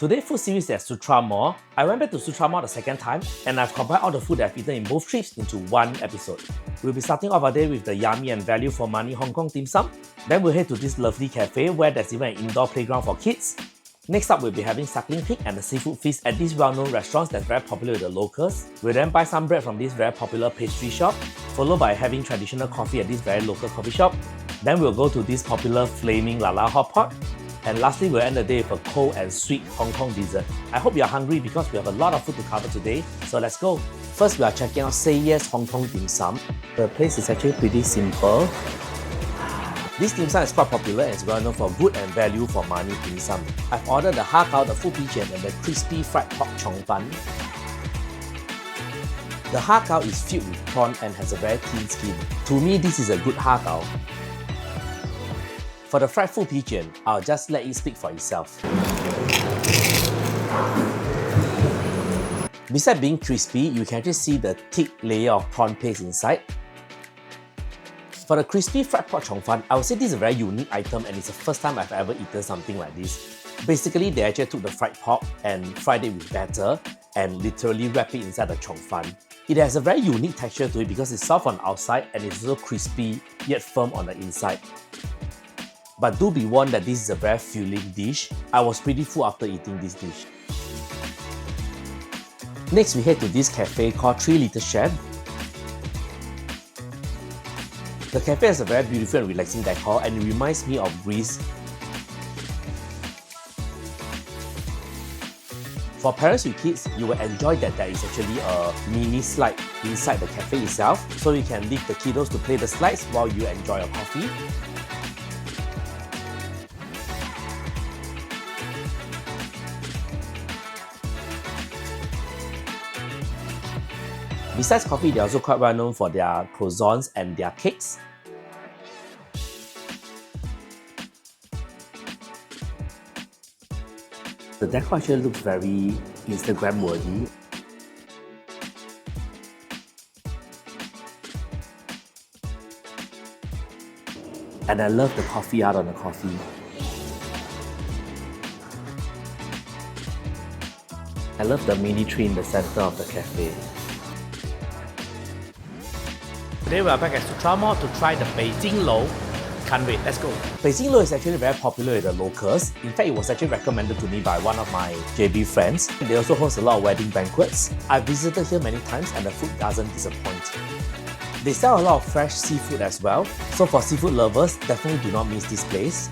Today's food series is at Sutera Mall. I went back to Sutera Mall the second time and I've combined all the food that I've eaten in both trips into one episode. We'll be starting off our day with the yummy and value for money Hong Kong dim sum. Then we'll head to this lovely cafe where there's even an indoor playground for kids. Next up, we'll be having Suckling Pig and the seafood feast at these well-known restaurants that's very popular with the locals. We'll then buy some bread from this very popular pastry shop, followed by having traditional coffee at this very local coffee shop. Then we'll go to this popular flaming Lala hotpot. And lastly, we'll end the day with a cold and sweet Hong Kong dessert. I hope you're hungry because we have a lot of food to cover today, so let's go. First, we are checking out Say Yes Hong Kong Dim Sum. The place is actually pretty simple. This dim sum is quite popular and is well known for good and value for money dim sum. I've ordered the har gow, the fu pi jian, and the crispy fried pork chong fan. The har gow is filled with prawn and has a very thin skin. To me, this is a good har gow. For the fried fu pi jian, I'll just let it speak for itself. Besides being crispy, you can actually see the thick layer of prawn paste inside. For the crispy fried pork chong fan, I would say this is a very unique item and it's the first time I've ever eaten something like this. Basically, they actually took the fried pork and fried it with batter and literally wrapped it inside the chong fan. It has a very unique texture to it because it's soft on the outside and it's also crispy yet firm on the inside. But do be warned that this is a very filling dish. I was pretty full after eating this dish. Next, we head to this cafe called 3 Little Chef. The cafe has a very beautiful and relaxing decor and it reminds me of Greece. For parents with kids, you will enjoy that there is actually a mini slide inside the cafe itself, so you can leave the kiddos to play the slides while you enjoy your coffee. Besides coffee, they're also quite well known for their croissants and their cakes. The decor actually looks very Instagram worthy. And I love the coffee art on the coffee. I love the mini tree in the center of the cafe. Today we are back at Sutera Mall to try the Beijing Lou. Can't wait, let's go. Beijing Lou is actually very popular with the locals. In fact, it was actually recommended to me by one of my JB friends. They also host a lot of wedding banquets. I've visited here many times and the food doesn't disappoint. They sell a lot of fresh seafood as well. So for seafood lovers, definitely do not miss this place.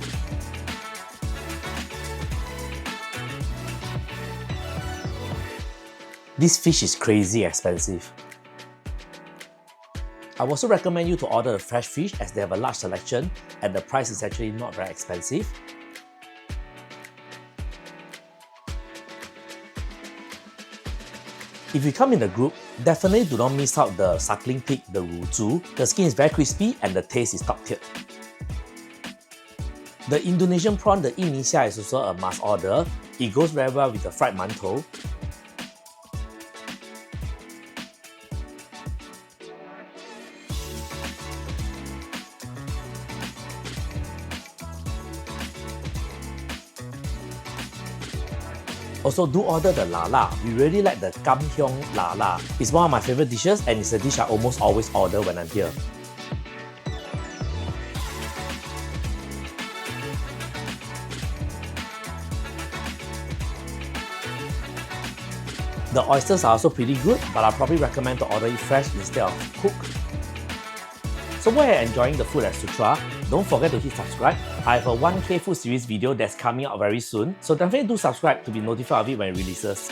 This fish is crazy expensive. I would also recommend you to order the fresh fish as they have a large selection and the price is actually not very expensive. If you come in a group, definitely do not miss out the suckling pig, the ru zhu. The skin is very crispy and the taste is top tier. The Indonesian prawn, the Yi Xia, is also a must order. It goes very well with the fried mantou. Also, do order the Lala. We really like the Kam Hyong Lala. It's one of my favorite dishes and it's a dish I almost always order when I'm here. The oysters are also pretty good, but I probably recommend to order it fresh instead of cooked. So while you're enjoying the food at Sutera, don't forget to hit subscribe. I have a 1K food series video that's coming out very soon, so definitely do subscribe to be notified of it when it releases.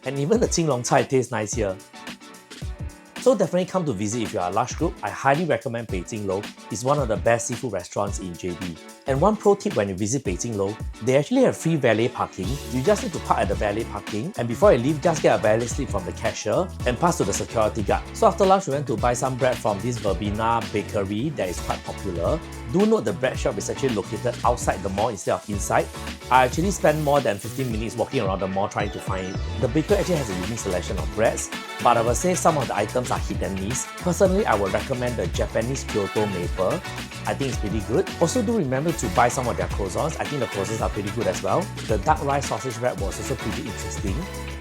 And even the Qing Long Cai tastes nice here. So definitely come to visit if you are a large group. I highly recommend Beijing Lou. It's one of the best seafood restaurants in JB. And one pro tip when you visit Beijing Lou, they actually have free valet parking. You just need to park at the valet parking and before you leave, just get a valet slip from the cashier and pass to the security guard. So after lunch, we went to buy some bread from this Verbena bakery that is quite popular. Do note the bread shop is actually located outside the mall instead of inside. I actually spent more than 15 minutes walking around the mall trying to find it. The baker actually has a unique selection of breads. but I would say some of the items are hit and miss. Personally, I would recommend the Japanese Kyoto Maple. I think it's pretty good. Also do remember to buy some of their croissants. I think the croissants are pretty good as well. The duck rice sausage wrap was also pretty interesting.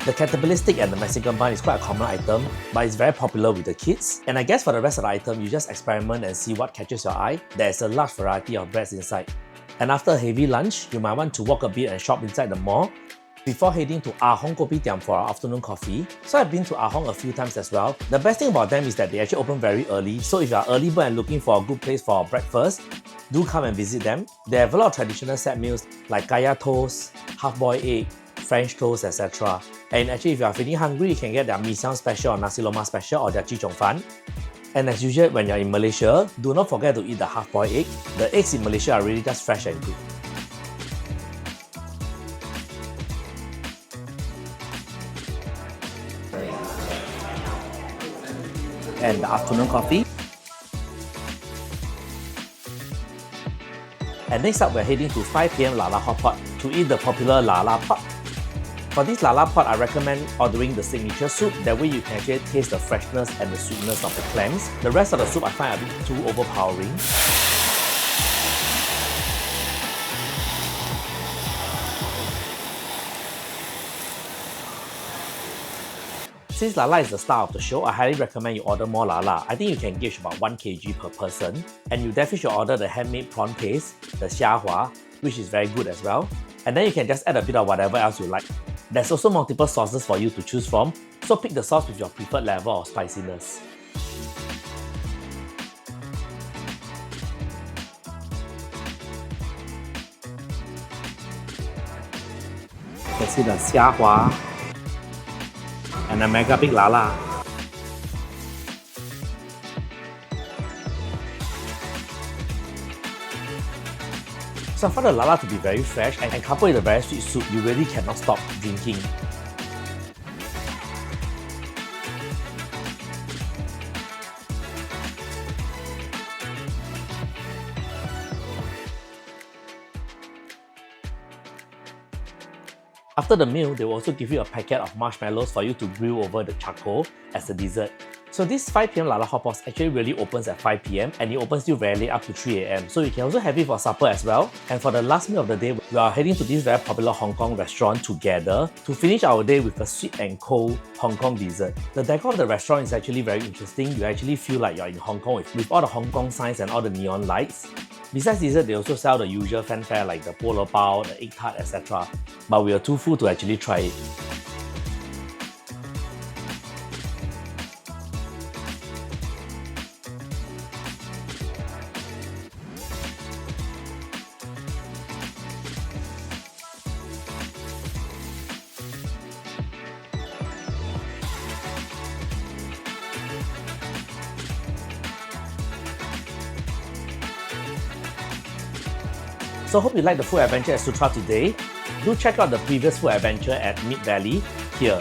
The caterpillar stick and the Mexican bun is quite a common item, but it's very popular with the kids. And I guess for the rest of the item, you just experiment and see what catches your eye. There's a large variety of breads inside. And after a heavy lunch, you might want to walk a bit and shop inside the mall before heading to Ahong Kopitiam for our afternoon coffee. So I've been to Ahong a few times as well. The best thing about them is that they actually open very early, so if you are early bird and looking for a good place for breakfast, do come and visit them. They have a lot of traditional set meals like kaya toast, half-boiled egg, French toast, etc. And actually if you are feeling hungry, you can get their mee siam special or nasi lemak special or their chee chong fan. And as usual, when you're in Malaysia, do not forget to eat the half-boiled egg. The eggs in Malaysia are really just fresh and good. And the afternoon coffee. And next up, we're heading to 5 PM Lala hotpot to eat the popular Lala pot. For this Lala pot, I recommend ordering the signature soup. That way you can actually taste the freshness and the sweetness of the clams. The rest of the soup I find a bit too overpowering. Since Lala is the star of the show, I highly recommend you order more Lala. I think you can gauge about 1 kg per person. And you definitely should order the handmade prawn paste, the xiahua, which is very good as well. And then you can just add a bit of whatever else you like. There's also multiple sauces for you to choose from, so pick the sauce with your preferred level of spiciness. You can see the xiahua and a mega big Lala. So I found the Lala to be very fresh and coupled with a very sweet soup, you really cannot stop drinking. After the meal, they will also give you a packet of marshmallows for you to grill over the charcoal as a dessert. So this 5 PM Lala hotpot actually really opens at 5 PM and it opens till very late up to 3 AM. So you can also have it for supper as well. And for the last meal of the day, we are heading to this very popular Hong Kong restaurant together to finish our day with a sweet and cold Hong Kong dessert. The decor of the restaurant is actually very interesting. You actually feel like you're in Hong Kong with all the Hong Kong signs and all the neon lights. Besides dessert, they also sell the usual fanfare like the polo bao, the egg tart, etc. But we are too full to actually try it. So hope you like the food adventure at Sutera today. Do check out the previous food adventure at Mid Valley here.